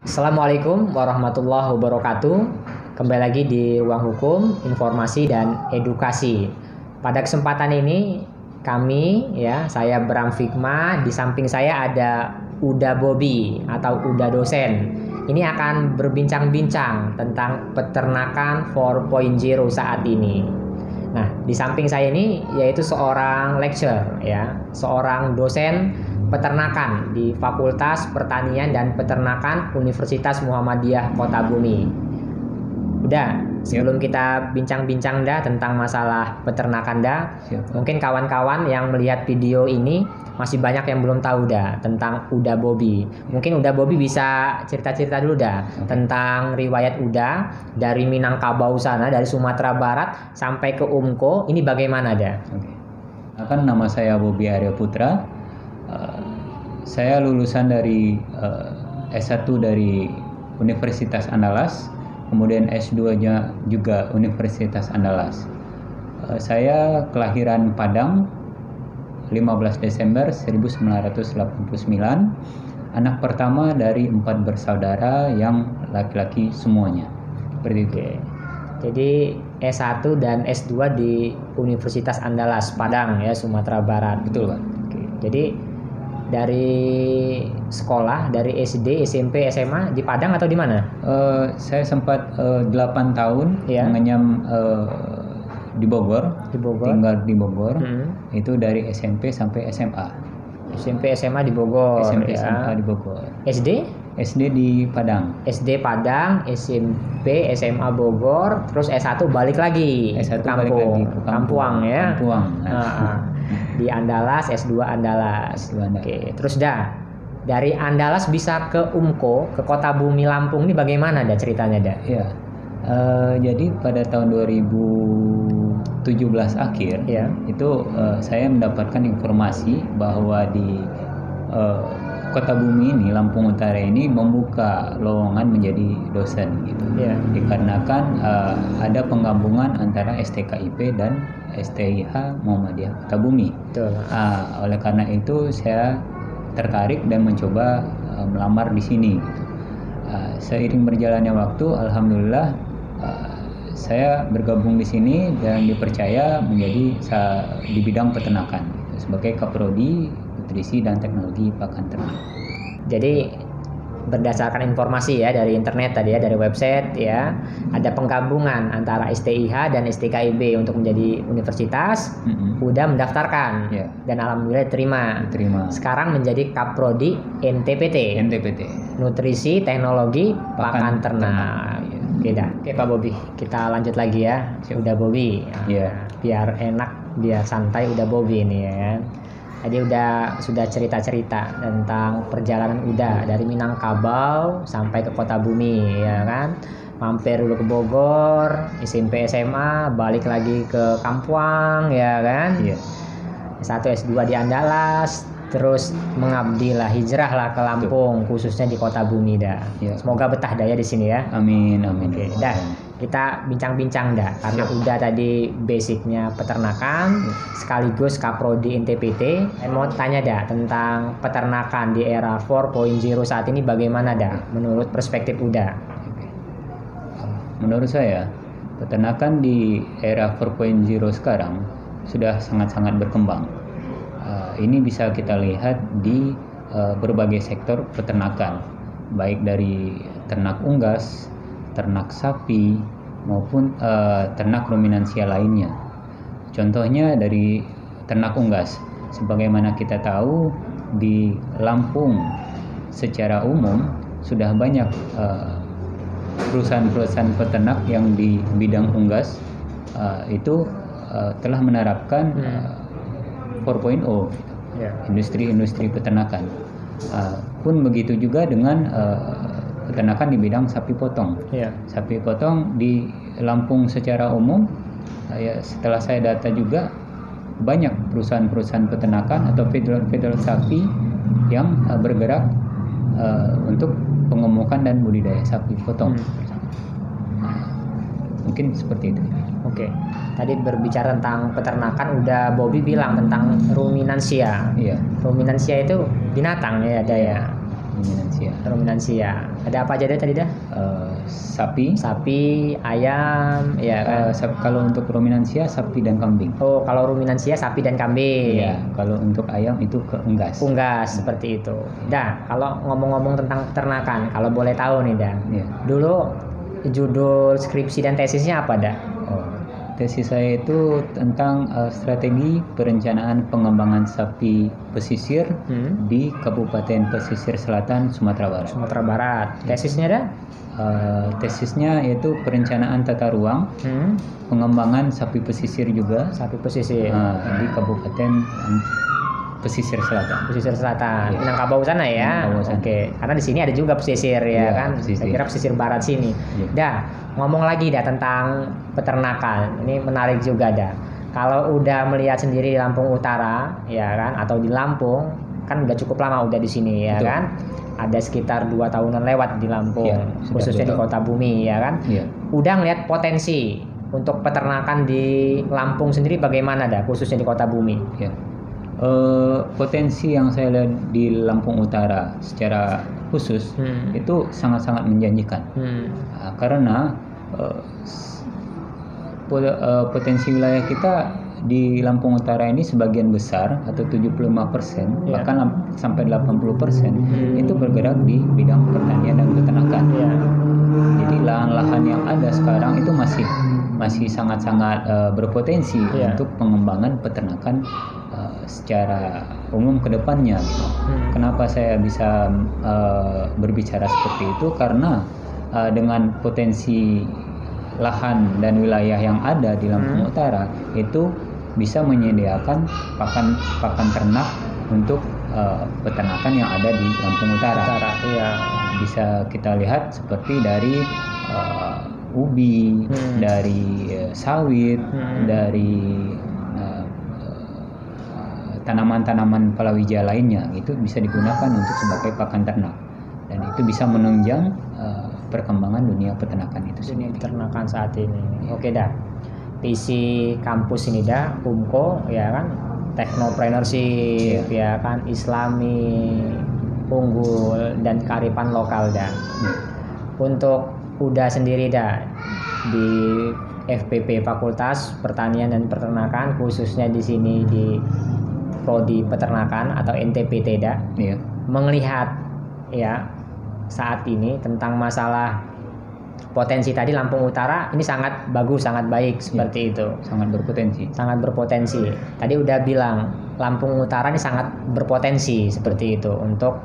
Assalamualaikum warahmatullahi wabarakatuh. Kembali lagi di Ruang Hukum, Informasi dan Edukasi. Pada kesempatan ini saya Bram Fikma, di samping saya ada Uda Bobi atau Uda dosen. Ini akan berbincang-bincang tentang peternakan 4.0 saat ini. Nah, di samping saya ini yaitu seorang lecturer seorang dosen peternakan di Fakultas Pertanian dan Peternakan Universitas Muhammadiyah Kota Bumi. Udah, sebelum kita bincang-bincang tentang masalah peternakan mungkin kawan-kawan yang melihat video ini masih banyak yang belum tahu tentang Uda Bobi. Mungkin Uda Bobi bisa cerita-cerita dulu tentang riwayat Uda dari Minangkabau sana, dari Sumatera Barat sampai ke Umko. Ini bagaimana Nama saya Bobi Arya Putra. Saya lulusan dari S1 dari Universitas Andalas, kemudian S2-nya juga Universitas Andalas. Saya kelahiran Padang 15 Desember 1989, anak pertama dari 4 bersaudara yang laki-laki semuanya. Seperti itu. Jadi S1 dan S2 di Universitas Andalas Padang Sumatera Barat. Betul, Pak. Jadi dari sekolah, dari SD, SMP, SMA di Padang atau di mana? Saya sempat 8 tahun mengenyam di Bogor, tinggal di Bogor. Itu dari SMP sampai SMA. SMP, SMA di Bogor. SMA di Bogor. SD? SD di Padang. SD Padang, SMP, SMA Bogor, terus S1 balik lagi S1 ke kampung, Kampuang Kampuang. Di Andalas, S2 Andalas. Oke, terus dari Andalas bisa ke Umko, ke Kota Bumi Lampung, ini bagaimana ceritanya Ya. Jadi pada tahun 2017 akhir itu saya mendapatkan informasi bahwa di Kota Bumi ini, Lampung Utara ini membuka lowongan menjadi dosen gitu. Dikarenakan ada penggabungan antara STKIP dan STIH Muhammadiyah Kota Bumi. Oleh karena itu saya tertarik dan mencoba melamar di sini. Seiring berjalannya waktu, alhamdulillah saya bergabung di sini dan dipercaya menjadi di bidang peternakan sebagai Kaprodi Nutrisi dan Teknologi Pakan Ternak. Jadi berdasarkan informasi dari internet tadi dari website ada penggabungan antara STIH dan STKIB untuk menjadi universitas. Udah mendaftarkan dan alhamdulillah diterima. Sekarang menjadi Kaprodi NTPT. Nutrisi Teknologi Pakan Ternak. Oke Pak Bobi, kita lanjut lagi Udah Bobi. Biar enak, biar santai Udah Bobi ini Jadi sudah cerita-cerita tentang perjalanan Uda dari Minangkabau sampai ke Kota Bumi mampir dulu ke Bogor, SMP SMA, balik lagi ke Kampuang S1 S2 di Andalas, terus mengabdilah, hijrahlah ke Lampung, khususnya di Kota Bumi Semoga betah di sini Amin. Oke, kita bincang-bincang karena udah tadi basicnya peternakan sekaligus Kaprodi NTPT. Saya mau tanya tentang peternakan di era 4.0 saat ini bagaimana menurut perspektif Uda? Menurut saya peternakan di era 4.0 sekarang sudah sangat-sangat berkembang. Ini bisa kita lihat di berbagai sektor peternakan, baik dari ternak unggas, ternak sapi, maupun ternak ruminansia lainnya. Contohnya dari ternak unggas, sebagaimana kita tahu di Lampung secara umum sudah banyak perusahaan-perusahaan peternak yang di bidang unggas itu telah menerapkan 4.0 industri peternakan. Pun begitu juga dengan peternakan di bidang sapi potong. Sapi potong di Lampung secara umum, setelah saya data juga banyak perusahaan-perusahaan peternakan atau feeder sapi yang bergerak untuk pengemukan dan budidaya sapi potong. Mungkin seperti itu. Oke. Tadi berbicara tentang peternakan, udah Bobi bilang tentang ruminansia. Ruminansia itu binatang ada Ruminansia. Ruminansia. Ada apa aja deh tadi dah? Sapi, ayam, ya kan? Kalau untuk ruminansia sapi dan kambing. Oh, kalau ruminansia sapi dan kambing. Iya, kalau untuk ayam itu ke unggas. Unggas seperti itu. Dah, kalau ngomong-ngomong tentang peternakan, kalau boleh tahu nih dah. Iya. Dulu judul skripsi dan tesisnya apa dah? Tesis saya itu tentang strategi perencanaan pengembangan sapi pesisir di Kabupaten Pesisir Selatan, Sumatera Barat. Sumatera Barat. Tesisnya dah? Tesisnya yaitu perencanaan tata ruang, pengembangan sapi pesisir juga. Sapi pesisir. Di Kabupaten Pesisir Selatan. Pesisir Selatan. Ya. Minangkabau sana ya. Oke. Karena di sini ada juga pesisir ya kan. Pesisir. Saya kira pesisir barat sini. Ya. Dah, ngomong lagi dah tentang peternakan. Ini menarik juga dah. Kalau udah melihat sendiri di Lampung Utara ya kan atau di Lampung, kan udah cukup lama udah di sini ya. Betul. Kan. Ada sekitar 2 tahunan lewat di Lampung, ya, khususnya di Kota Bumi ya kan. Ya. Udah ngelihat potensi untuk peternakan di Lampung sendiri bagaimana dah, khususnya di Kota Bumi. Ya. Potensi yang saya lihat di Lampung Utara secara khusus itu sangat-sangat menjanjikan. Karena potensi wilayah kita di Lampung Utara ini sebagian besar atau 75% bahkan sampai 80% itu bergerak di bidang pertanian dan peternakan. Jadi lahan-lahan yang ada sekarang itu masih sangat-sangat berpotensi untuk pengembangan peternakan secara umum ke depannya. Kenapa saya bisa berbicara seperti itu? Karena dengan potensi lahan dan wilayah yang ada di Lampung Utara itu bisa menyediakan pakan ternak untuk peternakan yang ada di Lampung Utara. Iya. Bisa kita lihat seperti dari ubi, dari sawit, dari tanaman-tanaman palawija lainnya itu bisa digunakan untuk sebagai pakan ternak dan itu bisa menunjang perkembangan dunia peternakan itu sendiri. Peternakan saat ini. Oke dah. Visi kampus ini dah UMKO ya kan, teknopreneurship ya kan, Islami, unggul dan kearifan lokal dah. Untuk udah sendiri dah di FPP Fakultas Pertanian dan Peternakan khususnya di sini di Prodi Peternakan atau NTPT dah. Melihat ya saat ini tentang masalah potensi tadi Lampung Utara ini sangat bagus, sangat baik seperti itu. Sangat berpotensi. Tadi udah bilang Lampung Utara ini sangat berpotensi seperti itu untuk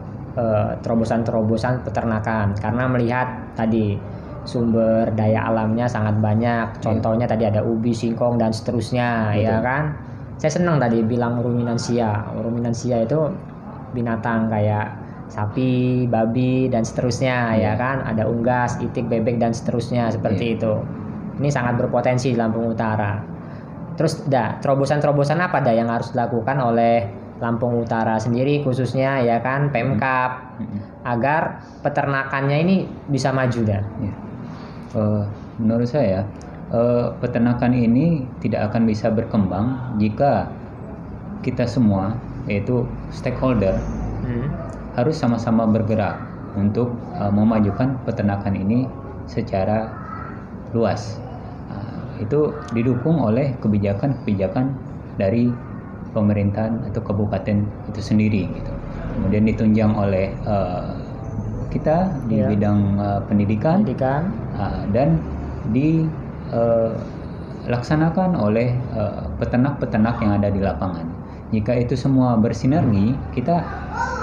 terobosan-terobosan peternakan karena melihat tadi sumber daya alamnya sangat banyak. Contohnya tadi ada ubi, singkong dan seterusnya. Betul. Ya kan. Saya senang tadi bilang ruminansia. Ruminansia itu binatang kayak sapi, babi dan seterusnya ya kan, ada unggas, itik, bebek dan seterusnya seperti itu. Ini sangat berpotensi di Lampung Utara. Terus terobosan-terobosan apa yang harus dilakukan oleh Lampung Utara sendiri khususnya ya kan Pemkab agar peternakannya ini bisa maju dah. Menurut saya peternakan ini tidak akan bisa berkembang jika kita semua yaitu stakeholder harus sama-sama bergerak untuk memajukan peternakan ini secara luas. Itu didukung oleh kebijakan-kebijakan dari pemerintahan atau kabupaten itu sendiri gitu. Kemudian ditunjang oleh kita di bidang pendidikan. Dan dilaksanakan oleh peternak-peternak yang ada di lapangan. Jika itu semua bersinergi, kita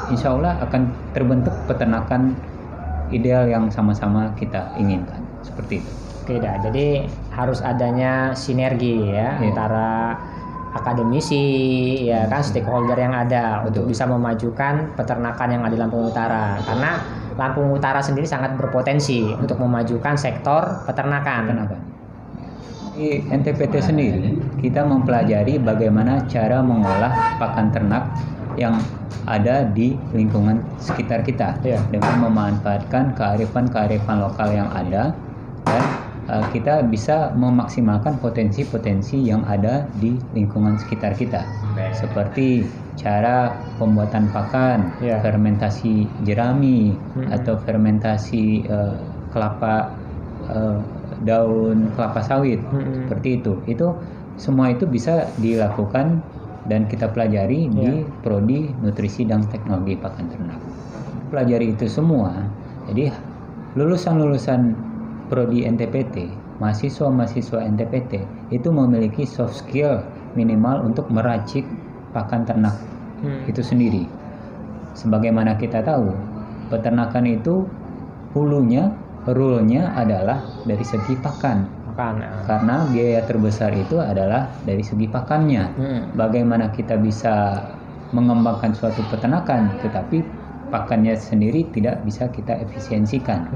insya Allah akan terbentuk peternakan ideal yang sama-sama kita inginkan. Seperti itu. Oke dah, jadi harus adanya sinergi antara akademisi ya kan, stakeholder yang ada untuk bisa memajukan peternakan yang ada di Lampung Utara. Karena Lampung Utara sendiri sangat berpotensi untuk memajukan sektor peternakan. Di NTPT sendiri kita mempelajari bagaimana cara mengolah pakan ternak yang ada di lingkungan sekitar kita dengan memanfaatkan kearifan-kearifan lokal yang ada dan kita bisa memaksimalkan potensi-potensi yang ada di lingkungan sekitar kita seperti cara pembuatan pakan, fermentasi jerami atau fermentasi kelapa, daun kelapa sawit, seperti itu. Itu semua itu bisa dilakukan dan kita pelajari di Prodi Nutrisi dan Teknologi Pakan Ternak. Pelajari itu semua. Jadi lulusan Prodi NTPT, mahasiswa NTPT itu memiliki soft skill minimal untuk meracik pakan ternak itu sendiri. Sebagaimana kita tahu, peternakan itu rule-nya adalah dari segi pakan. Karena biaya terbesar itu adalah dari segi pakannya. Bagaimana kita bisa mengembangkan suatu peternakan tetapi pakannya sendiri tidak bisa kita efisiensikan.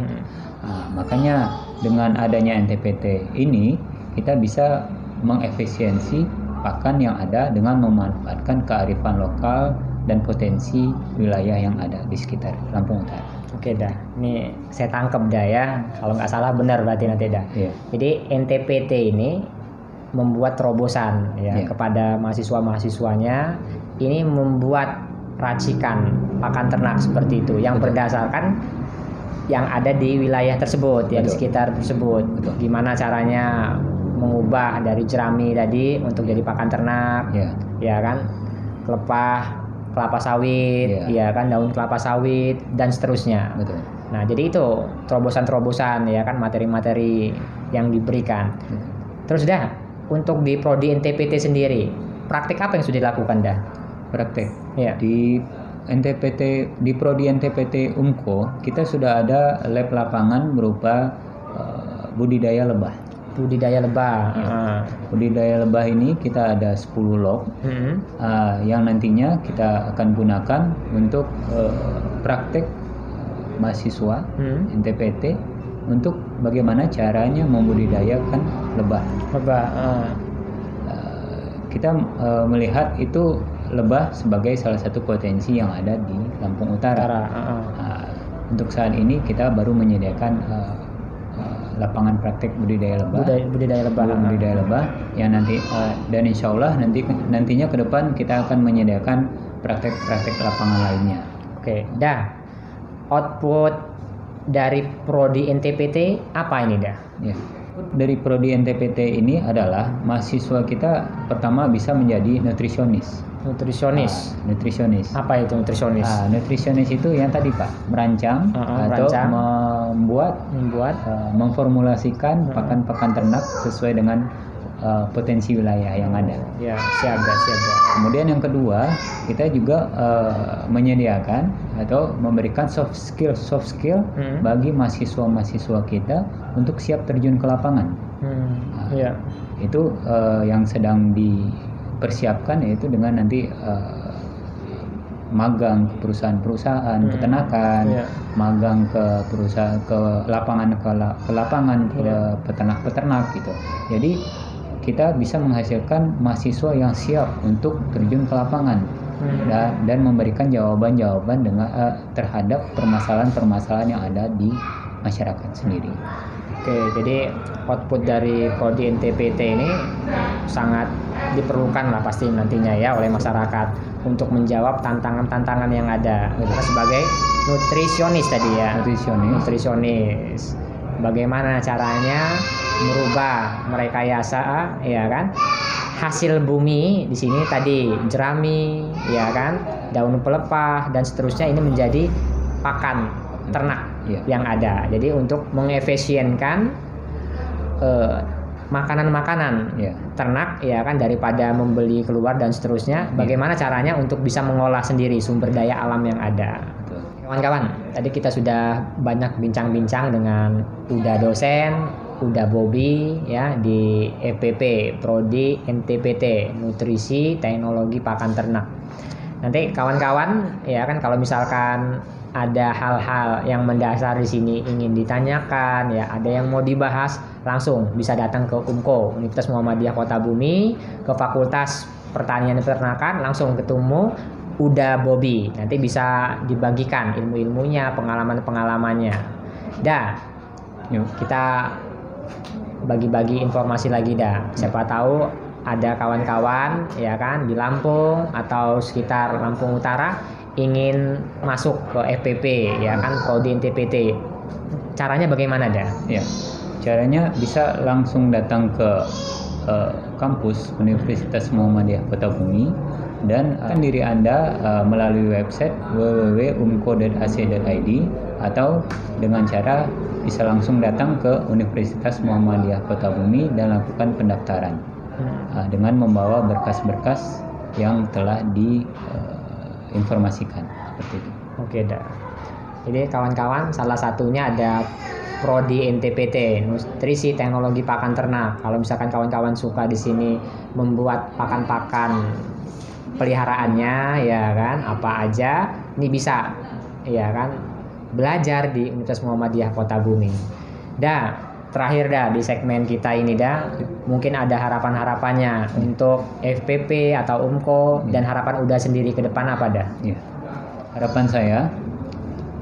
Makanya dengan adanya NTPT ini kita bisa mengefisiensi pakan yang ada dengan memanfaatkan kearifan lokal dan potensi wilayah yang ada di sekitar Lampung Utara. Oke dah, ini saya tangkap dah ya, kalau nggak salah benar berarti nanti dah. Jadi NTPT ini membuat terobosan kepada mahasiswa-mahasiswanya, ini membuat racikan pakan ternak seperti itu yang berdasarkan yang ada di wilayah tersebut, di sekitar tersebut. Gimana caranya mengubah dari jerami tadi untuk jadi pakan ternak, ya kan, kelapa sawit, ya kan, daun kelapa sawit dan seterusnya. Nah, jadi itu terobosan-terobosan ya kan, materi-materi yang diberikan. Terus dah, untuk di Prodi NTPT sendiri, praktik apa yang sudah dilakukan dah? Praktek. Di NTPT, di Prodi NTPT UMKO, kita sudah ada lab lapangan berupa budidaya lebah. Budidaya lebah. Budidaya lebah ini kita ada 10 log yang nantinya kita akan gunakan untuk praktek mahasiswa NTPT untuk bagaimana caranya membudidayakan lebah. Kita melihat itu lebah sebagai salah satu potensi yang ada di Lampung Utara. Untuk saat ini kita baru menyediakan lapangan praktek budidaya lebah yang nanti dan insya Allah nantinya ke depan kita akan menyediakan praktek lapangan lainnya. Oke, dah. Output dari Prodi NTPT apa ini dah? Dari Prodi NTPT ini adalah mahasiswa kita pertama bisa menjadi nutrisionis. Nutrisionis. Apa itu nutrisionis? Nutrisionis itu yang tadi Pak, merancang atau membuat memformulasikan pakan-pakan ternak sesuai dengan potensi wilayah yang ada. Ya, siap. Kemudian yang kedua, kita juga menyediakan atau memberikan soft skill bagi mahasiswa kita untuk siap terjun ke lapangan. Itu yang sedang dipersiapkan, yaitu dengan nanti magang ke perusahaan-perusahaan peternakan, magang ke perusahaan ke lapangan ke peternak-peternak gitu. Jadi kita bisa menghasilkan mahasiswa yang siap untuk terjun ke lapangan dan memberikan jawaban-jawaban dengan terhadap permasalahan-permasalahan yang ada di masyarakat sendiri. Oke, jadi output dari Prodi NTPT ini sangat diperlukan lah pasti nantinya ya oleh masyarakat untuk menjawab tantangan-tantangan yang ada. Kita sebagai nutrisionis tadi ya. Nutrisionis. Bagaimana caranya merubah merekayasa ya kan hasil bumi di sini tadi jerami ya kan, daun pelepah dan seterusnya ini menjadi pakan ternak yang ada. Jadi untuk mengefisienkan makanan-makanan ternak ya kan, daripada membeli keluar dan seterusnya, bagaimana caranya untuk bisa mengolah sendiri sumber daya alam yang ada. Kawan-kawan, tadi kita sudah banyak bincang-bincang dengan Uda dosen, Uda Bobi ya di EPP Prodi NTPT Nutrisi Teknologi Pakan Ternak. Nanti kawan-kawan ya kan, kalau misalkan ada hal-hal yang mendasar di sini ingin ditanyakan ya, ada yang mau dibahas, langsung bisa datang ke UMKO Universitas Muhammadiyah Kota Bumi, ke Fakultas Pertanian dan Peternakan, langsung ketemu Uda Bobi. Nanti bisa dibagikan ilmu-ilmunya, pengalaman-pengalamannya. Dah, yuk kita bagi-bagi informasi lagi dah. Siapa tahu ada kawan-kawan ya kan di Lampung atau sekitar Lampung Utara ingin masuk ke FPP ya kan prodi NTPT, caranya bagaimana dah? Ya, caranya bisa langsung datang ke kampus Universitas Muhammadiyah Kota Bumi dan diri Anda melalui website www.umko.ac.id atau dengan cara bisa langsung datang ke Universitas Muhammadiyah Kota Bumi dan lakukan pendaftaran dengan membawa berkas-berkas yang telah diinformasikan seperti itu. Oke dah. Jadi kawan-kawan, salah satunya ada prodi NTPT, Nutrisi Teknologi Pakan Ternak. Kalau misalkan kawan-kawan suka di sini membuat pakan-pakan peliharaannya ya kan, apa aja ini bisa ya kan belajar di Universitas Muhammadiyah Kota Bumi. Dah, terakhir dah di segmen kita ini dah, mungkin ada harapan-harapannya untuk FPP atau UMKO dan harapan Uda sendiri ke depan apa dah? Ya. Harapan saya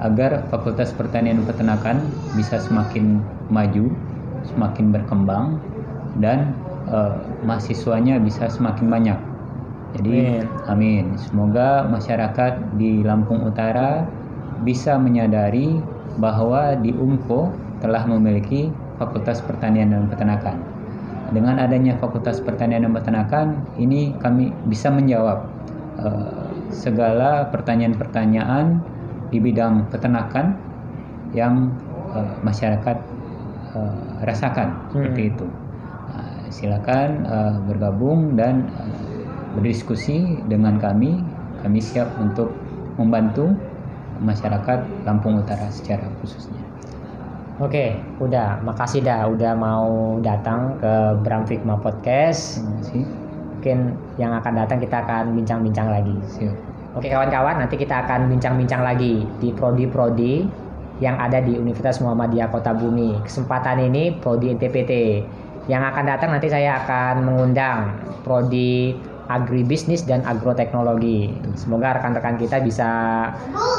agar Fakultas Pertanian dan Peternakan bisa semakin maju, semakin berkembang, dan mahasiswanya bisa semakin banyak. Jadi, amin. Semoga masyarakat di Lampung Utara bisa menyadari bahwa di UMKO telah memiliki Fakultas Pertanian dan Peternakan. Dengan adanya Fakultas Pertanian dan Peternakan, ini kami bisa menjawab segala pertanyaan-pertanyaan di bidang peternakan yang masyarakat rasakan seperti itu. Silakan bergabung dan berdiskusi dengan kami. Kami siap untuk membantu masyarakat Lampung Utara secara khususnya. Oke, udah, makasih dah udah mau datang ke Bram Figma Podcast. Terima kasih. Mungkin yang akan datang kita akan bincang-bincang lagi. Siap. Oke kawan-kawan, nanti kita akan bincang-bincang lagi di prodi-prodi yang ada di Universitas Muhammadiyah Kota Bumi. Kesempatan ini prodi NTPT. Yang akan datang nanti saya akan mengundang prodi agribisnis dan agroteknologi. Semoga rekan-rekan kita bisa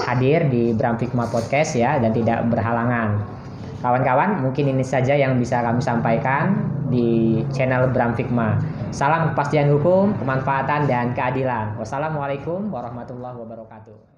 hadir di Bram Figma Podcast ya dan tidak berhalangan. Kawan-kawan, mungkin ini saja yang bisa kami sampaikan di channel Bram Figma. Salam kepastian hukum, kemanfaatan, dan keadilan. Wassalamualaikum warahmatullahi wabarakatuh.